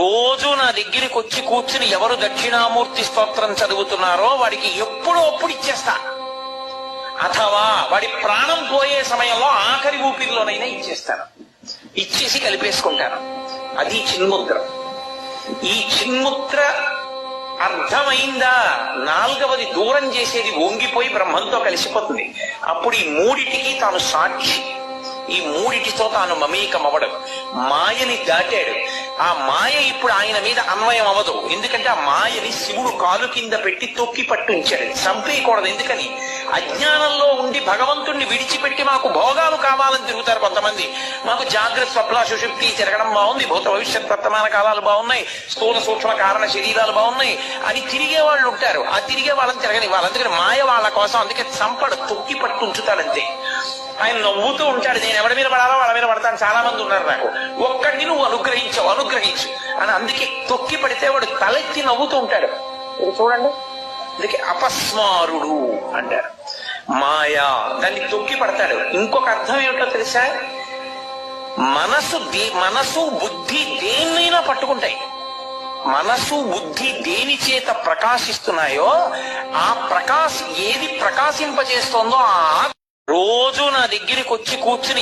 రోజు నా దగ్గరికి వచ్చి కూర్చుని ఎవరు దక్షిణామూర్తి స్తోత్రం చదువుతున్నారో వాడికి ఎప్పుడో అప్పుడు ఇచ్చేస్తా. అథవా వాడి ప్రాణం పోయే సమయంలో ఆఖరి ఊపిరిలోనైనా ఇచ్చేస్తాను. ఇచ్చేసి కలిపేసుకుంటాను. అది చిన్ముద్ర. ఈ చిన్ముద్ర అర్థమైందా? నాలుగవది దూరం చేసేది వంగిపోయి బ్రహ్మంతో కలిసిపోతుంది. అప్పుడు ఈ మూడిటికి తాను సాక్షి. ఈ మూడిటితో తాను మమేకమవడం. మాయని దాటాడు. ఆ మాయ ఇప్పుడు ఆయన మీద అన్వయం అవ్వదు. ఎందుకంటే ఆ మాయని శివుడు కాలు కింద పెట్టి తొక్కి పట్టుంచాడు. చంపేయకూడదు. ఎందుకని? అజ్ఞానంలో ఉండి భగవంతుణ్ణి విడిచిపెట్టి మాకు భోగాలు కావాలని తిరుగుతారు కొంతమంది. మాకు జాగ్రత్త స్వప్న సుషుప్తి తిరగడం బాగుంది, భూత భవిష్యత్ వర్తమాన కాలాలు బాగున్నాయి, స్థూల సూక్ష్మ కారణ శరీరాలు బాగున్నాయి అని తిరిగే వాళ్ళు ఉంటారు. ఆ తిరిగే వాళ్ళని తిరగని అందుకని మాయ వాళ్ళ కోసం అందుకే చంపడు, తొక్కి పట్టు ఉంచుతాడంతే. ఆయన నవ్వుతూ ఉంటాడు. నేను ఎవరి మీద పడాలో వాళ్ళ మీద పడతాను. చాలా మంది ఉన్నారు నాకు. ఒక్కడిని నువ్వు అనుగ్రహించు అని అందుకే తొక్కి పడితే వాడు తలెత్తి నవ్వుతూ ఉంటాడు. చూడండి, అందుకే అపస్మారుడు అంటారు. మాయా దాన్ని తొక్కి పడతాడు. ఇంకొక అర్థం ఏమిటో తెలుసా? మనసు బుద్ధి దేన్నైనా పట్టుకుంటాయి. మనసు బుద్ధి దేని చేత ప్రకాశిస్తున్నాయో ఆ ఏది ప్రకాశింపజేస్తోందో ఆ రోజు నా దగ్గరికి వచ్చి కూర్చుని